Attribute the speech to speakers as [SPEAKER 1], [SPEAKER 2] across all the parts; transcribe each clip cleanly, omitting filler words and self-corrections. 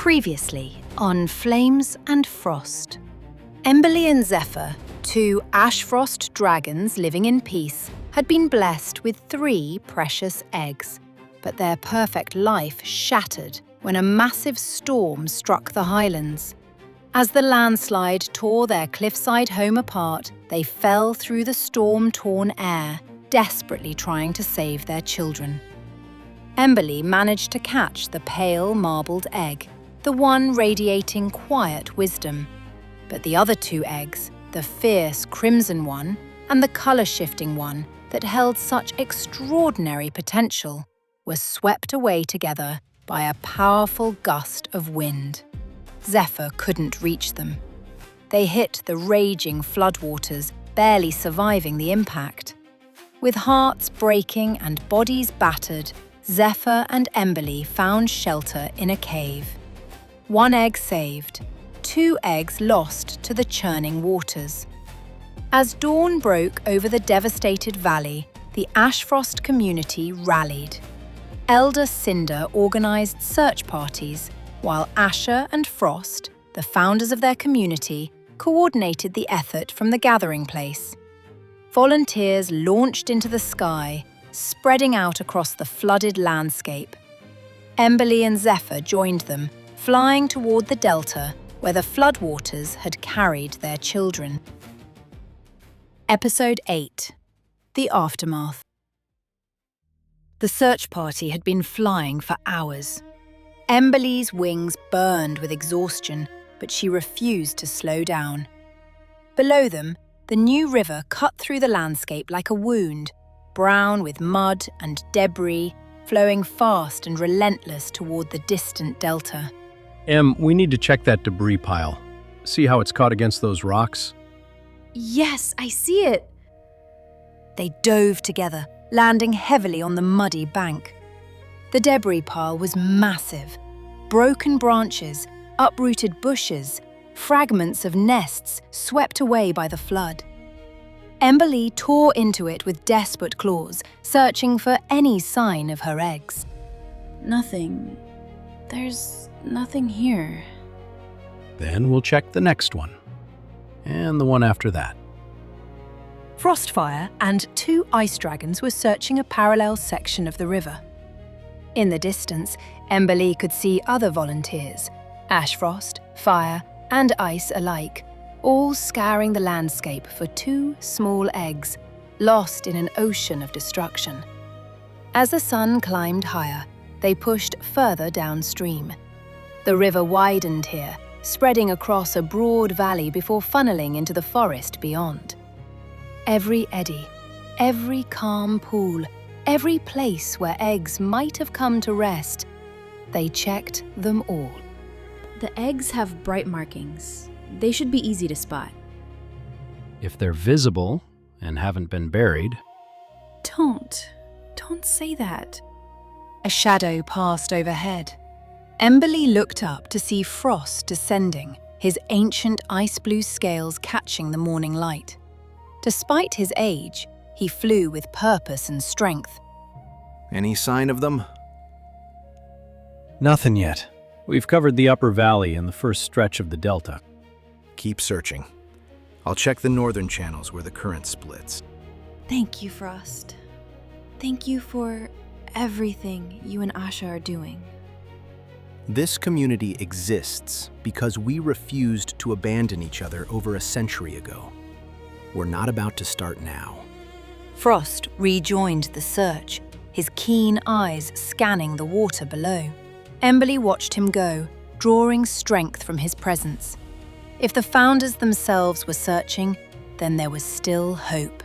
[SPEAKER 1] Previously on Flames and Frost. Emberlee and Zephyr, two ash frost dragons living in peace, had been blessed with 3 precious eggs. But their perfect life shattered when a massive storm struck the highlands. As the landslide tore their cliffside home apart, they fell through the storm-torn air, desperately trying to save their children. Emberlee managed to catch the pale marbled egg, the one radiating quiet wisdom. But the other 2 eggs, the fierce crimson one and the colour-shifting one that held such extraordinary potential, were swept away together by a powerful gust of wind. Zephyr couldn't reach them. They hit the raging floodwaters, barely surviving the impact. With hearts breaking and bodies battered, Zephyr and Emberlee found shelter in a cave. 1 egg saved, 2 eggs lost to the churning waters. As dawn broke over the devastated valley, the Ashfrost community rallied. Elder Cinder organised search parties, while Asher and Frost, the founders of their community, coordinated the effort from the gathering place. Volunteers launched into the sky, spreading out across the flooded landscape. Emberlee and Zephyr joined them, flying toward the delta where the floodwaters had carried their children. Episode 8. The Aftermath. The search party had been flying for hours. Emberlee's wings burned with exhaustion, but she refused to slow down. Below them, the new river cut through the landscape like a wound, brown with mud and debris, flowing fast and relentless toward the distant delta.
[SPEAKER 2] We need to check that debris pile. See how it's caught against those rocks?
[SPEAKER 3] Yes, I see it.
[SPEAKER 1] They dove together, landing heavily on the muddy bank. The debris pile was massive. Broken branches, uprooted bushes, fragments of nests swept away by the flood. Emberlee tore into it with desperate claws, searching for any sign of her eggs.
[SPEAKER 3] Nothing. There's nothing here.
[SPEAKER 2] Then we'll check the next one. And the one after that.
[SPEAKER 1] Frostfire and 2 ice dragons were searching a parallel section of the river. In the distance, Emberlee could see other volunteers, Ashfrost, Fire, and Ice alike, all scouring the landscape for 2 small eggs, lost in an ocean of destruction. As the sun climbed higher, they pushed further downstream. The river widened here, spreading across a broad valley before funneling into the forest beyond. Every eddy, every calm pool, every place where eggs might have come to rest, they checked them all.
[SPEAKER 3] The eggs have bright markings. They should be easy to spot.
[SPEAKER 2] If they're visible and haven't been buried.
[SPEAKER 3] Don't say that.
[SPEAKER 1] A shadow passed overhead. Emberlee looked up to see Frost descending, his ancient ice-blue scales catching the morning light. Despite his age, he flew with purpose and strength.
[SPEAKER 4] Any sign of them?
[SPEAKER 2] Nothing yet. We've covered the upper valley and the first stretch of the delta.
[SPEAKER 4] Keep searching. I'll check the northern channels where the current splits.
[SPEAKER 3] Thank you, Frost. Thank you for everything you and Asha are doing.
[SPEAKER 4] This community exists because we refused to abandon each other over a century ago. We're not about to start now.
[SPEAKER 1] Frost rejoined the search, his keen eyes scanning the water below. Emberlee watched him go, drawing strength from his presence. If the founders themselves were searching, then there was still hope.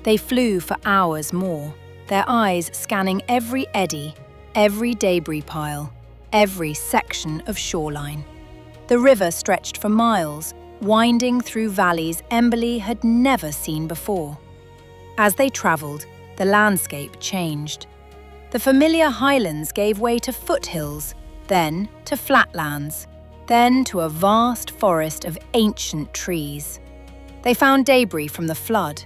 [SPEAKER 1] They flew for hours more, their eyes scanning every eddy, every debris pile, every section of shoreline. The river stretched for miles, winding through valleys Emberlee had never seen before. As they travelled, the landscape changed. The familiar highlands gave way to foothills, then to flatlands, then to a vast forest of ancient trees. They found debris from the flood,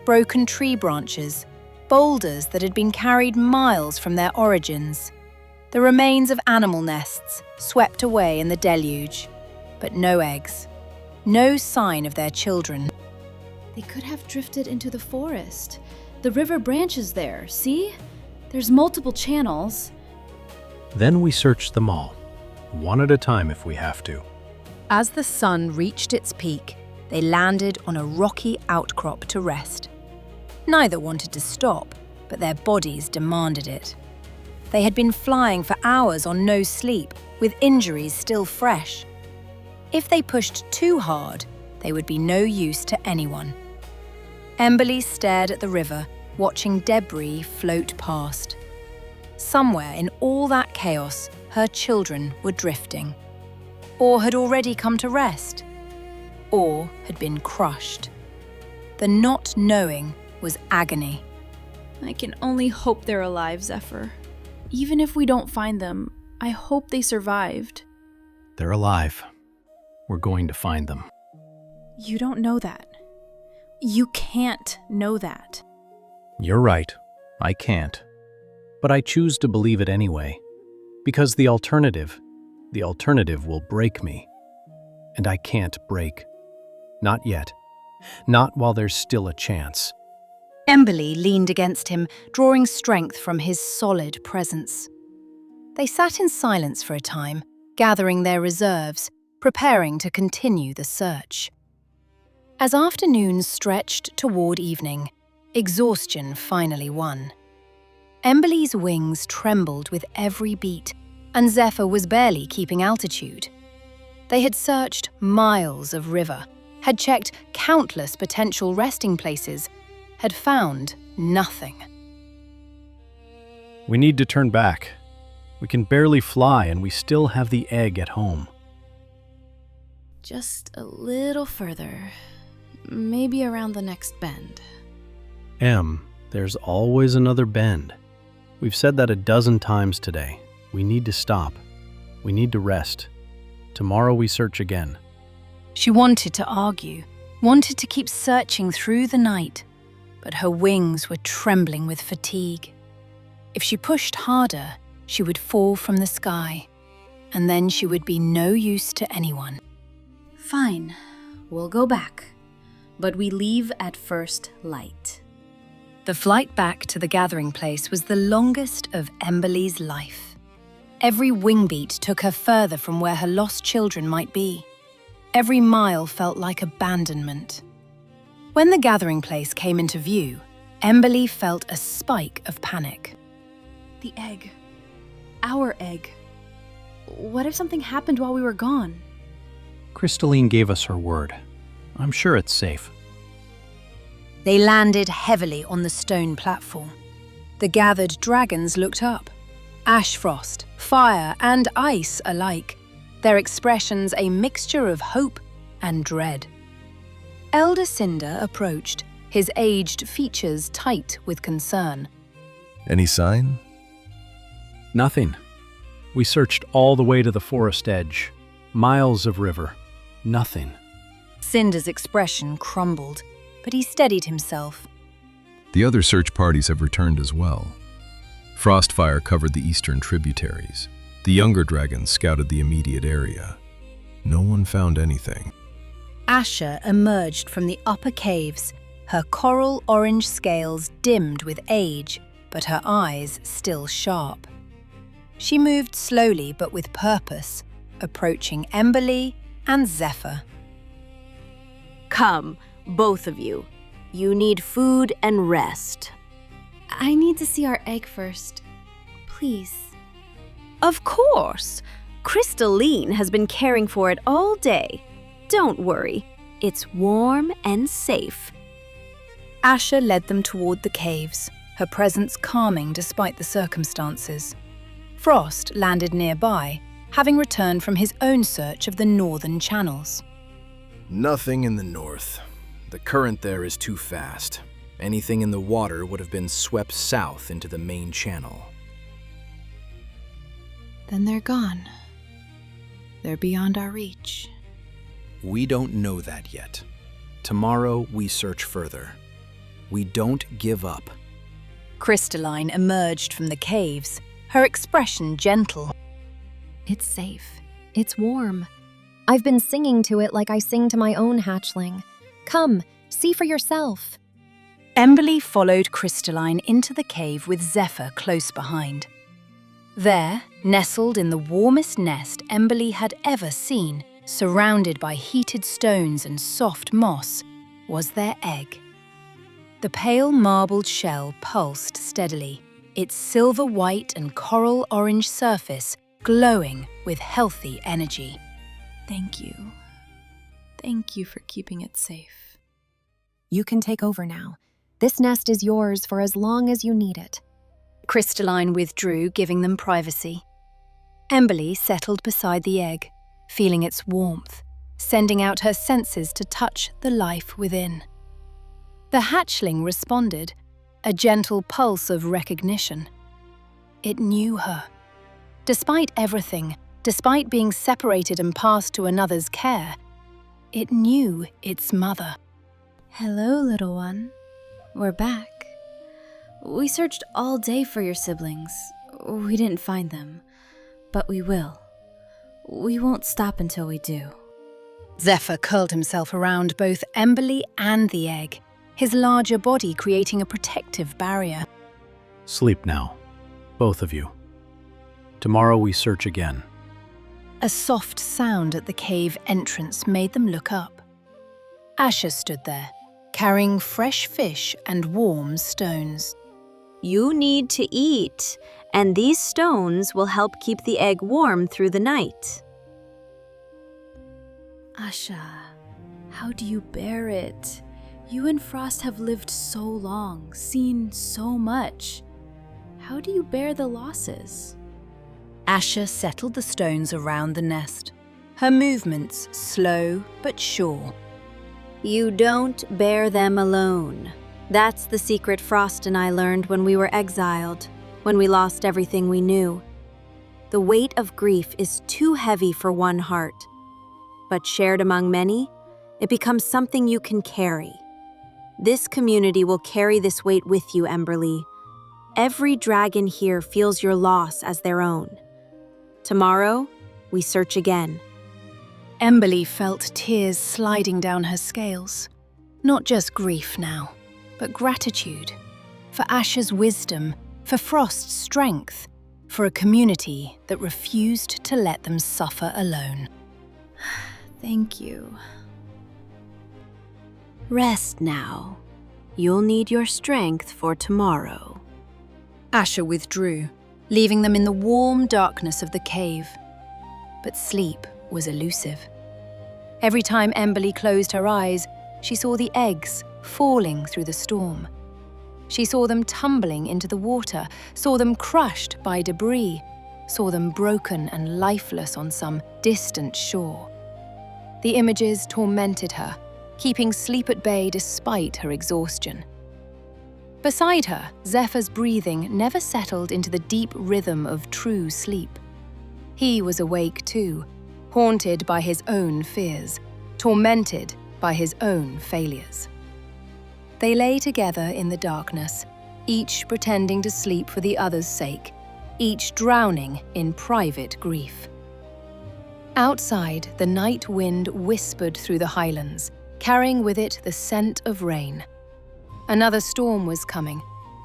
[SPEAKER 1] broken tree branches, boulders that had been carried miles from their origins. The remains of animal nests swept away in the deluge, but no eggs, no sign of their children.
[SPEAKER 3] They could have drifted into the forest. The river branches there, see? There's multiple channels.
[SPEAKER 2] Then we searched them all, one at a time if we have to.
[SPEAKER 1] As the sun reached its peak, they landed on a rocky outcrop to rest. Neither wanted to stop, but their bodies demanded it. They had been flying for hours on no sleep, with injuries still fresh. If they pushed too hard, they would be no use to anyone. Emberlee stared at the river, watching debris float past. Somewhere in all that chaos, her children were drifting. Or had already come to rest. Or had been crushed. The not knowing was agony.
[SPEAKER 3] I can only hope they're alive, Zephyr. Even if we don't find them, I hope they survived.
[SPEAKER 2] They're alive. We're going to find them.
[SPEAKER 3] You don't know that. You can't know that.
[SPEAKER 2] You're right. I can't. But I choose to believe it anyway. Because the alternative will break me. And I can't break. Not yet. Not while there's still a chance.
[SPEAKER 1] Emberlee leaned against him, drawing strength from his solid presence. They sat in silence for a time, gathering their reserves, preparing to continue the search. As afternoon stretched toward evening, exhaustion finally won. Emberlee's wings trembled with every beat, and Zephyr was barely keeping altitude. They had searched miles of river, had checked countless potential resting places, had found nothing.
[SPEAKER 2] We need to turn back. We can barely fly and we still have the egg at home.
[SPEAKER 3] Just a little further. Maybe around the next bend.
[SPEAKER 2] There's always another bend. We've said that a dozen times today. We need to stop. We need to rest. Tomorrow we search again.
[SPEAKER 1] She wanted to argue, wanted to keep searching through the night, but her wings were trembling with fatigue. If she pushed harder, she would fall from the sky, and then she would be no use to anyone.
[SPEAKER 3] Fine, we'll go back, but we leave at first light.
[SPEAKER 1] The flight back to the gathering place was the longest of Emberlee's life. Every wing beat took her further from where her lost children might be. Every mile felt like abandonment. When the gathering place came into view, Emberlee felt a spike of panic.
[SPEAKER 3] The egg. Our egg. What if something happened while we were gone?
[SPEAKER 2] Crystalline gave us her word. I'm sure it's safe.
[SPEAKER 1] They landed heavily on the stone platform. The gathered dragons looked up. Ash frost, fire, and ice alike, their expressions a mixture of hope and dread. Elder Cinder approached, his aged features tight with concern.
[SPEAKER 5] Any sign?
[SPEAKER 2] Nothing. We searched all the way to the forest edge. Miles of river. Nothing.
[SPEAKER 1] Cinder's expression crumbled, but he steadied himself.
[SPEAKER 5] The other search parties have returned as well. Frostfire covered the eastern tributaries. The younger dragons scouted the immediate area. No one found anything.
[SPEAKER 1] Asher emerged from the upper caves, her coral orange scales dimmed with age, but her eyes still sharp. She moved slowly but with purpose, approaching Emberlee and Zephyr.
[SPEAKER 6] Come, both of you. You need food and rest.
[SPEAKER 3] I need to see our egg first. Please.
[SPEAKER 6] Of course. Crystalline has been caring for it all day. Don't worry. It's warm and safe.
[SPEAKER 1] Asher led them toward the caves, her presence calming despite the circumstances. Frost landed nearby, having returned from his own search of the northern channels.
[SPEAKER 4] Nothing in the north. The current there is too fast. Anything in the water would have been swept south into the main channel.
[SPEAKER 3] Then they're gone. They're beyond our reach.
[SPEAKER 4] We don't know that yet. Tomorrow we search further. We don't give up.
[SPEAKER 1] Crystalline emerged from the caves, her expression gentle.
[SPEAKER 7] It's safe. It's warm. I've been singing to it like I sing to my own hatchling. Come, see for yourself.
[SPEAKER 1] Emberlee followed Crystalline into the cave with Zephyr close behind. There, nestled in the warmest nest Emberlee had ever seen, surrounded by heated stones and soft moss, was their egg. The pale marbled shell pulsed steadily, its silver white and coral orange surface glowing with healthy energy.
[SPEAKER 3] Thank you. Thank you for keeping it safe.
[SPEAKER 7] You can take over now. This nest is yours for as long as you need it.
[SPEAKER 1] Crystalline withdrew, giving them privacy. Emberlee settled beside the egg, feeling its warmth, sending out her senses to touch the life within. The hatchling responded, a gentle pulse of recognition. It knew her. Despite everything, despite being separated and passed to another's care, it knew its mother.
[SPEAKER 3] Hello, little one. We're back. We searched all day for your siblings. We didn't find them, but we will. We won't stop until we do.
[SPEAKER 1] Zephyr curled himself around both Emberlee and the egg, his larger body creating a protective barrier.
[SPEAKER 2] Sleep now, both of you. Tomorrow we search again.
[SPEAKER 1] A soft sound at the cave entrance made them look up. Asher stood there, carrying fresh fish and warm stones.
[SPEAKER 6] You need to eat, and these stones will help keep the egg warm through the night.
[SPEAKER 3] Asha, how do you bear it? You and Frost have lived so long, seen so much. How do you bear the losses?
[SPEAKER 1] Asher settled the stones around the nest, her movements slow but sure.
[SPEAKER 6] You don't bear them alone. That's the secret Frost and I learned when we were exiled, when we lost everything we knew. The weight of grief is too heavy for one heart, but shared among many, it becomes something you can carry. This community will carry this weight with you, Emberlee. Every dragon here feels your loss as their own. Tomorrow, we search again.
[SPEAKER 1] Emberlee felt tears sliding down her scales. Not just grief now, but gratitude. For Asher's wisdom, for Frost's strength, for a community that refused to let them suffer alone.
[SPEAKER 3] Thank you.
[SPEAKER 6] Rest now. You'll need your strength for tomorrow.
[SPEAKER 1] Asher withdrew, leaving them in the warm darkness of the cave. But sleep was elusive. Every time Emberlee closed her eyes, she saw the eggs falling through the storm. She saw them tumbling into the water, saw them crushed by debris, saw them broken and lifeless on some distant shore. The images tormented her, keeping sleep at bay despite her exhaustion. Beside her, Zephyr's breathing never settled into the deep rhythm of true sleep. He was awake too, haunted by his own fears, tormented by his own failures. They lay together in the darkness, each pretending to sleep for the other's sake, each drowning in private grief. Outside, the night wind whispered through the highlands, carrying with it the scent of rain. Another storm was coming,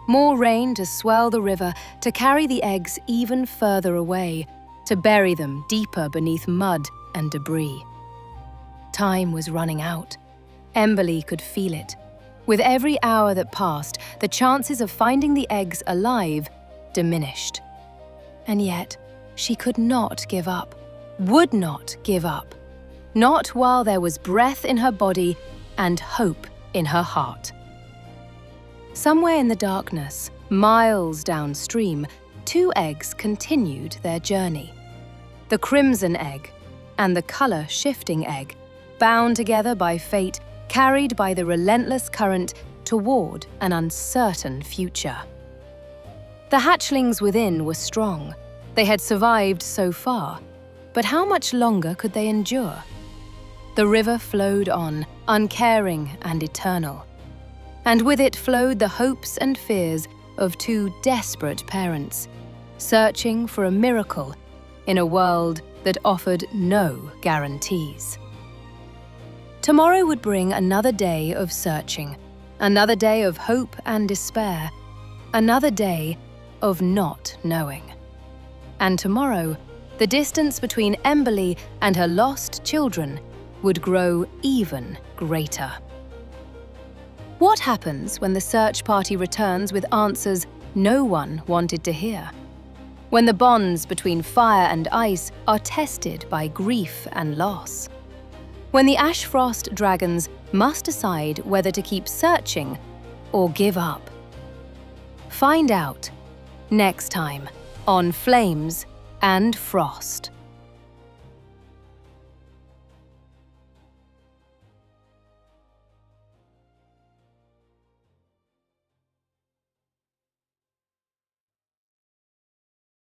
[SPEAKER 1] more rain to swell the river, to carry the eggs even further away, to bury them deeper beneath mud and debris. Time was running out. Emberlee could feel it. With every hour that passed, the chances of finding the eggs alive diminished. And yet, she could not give up, would not give up. Not while there was breath in her body and hope in her heart. Somewhere in the darkness, miles downstream, two eggs continued their journey. The crimson egg and the color-shifting egg, bound together by fate, carried by the relentless current toward an uncertain future. The hatchlings within were strong. They had survived so far, but how much longer could they endure? The river flowed on, uncaring and eternal. And with it flowed the hopes and fears of two desperate parents, searching for a miracle in a world that offered no guarantees. Tomorrow would bring another day of searching, another day of hope and despair, another day of not knowing. And tomorrow, the distance between Emberlee and her lost children would grow even greater. What happens when the search party returns with answers no one wanted to hear? When the bonds between fire and ice are tested by grief and loss? When the ash frost dragons must decide whether to keep searching or give up? Find out next time on Flames and Frost.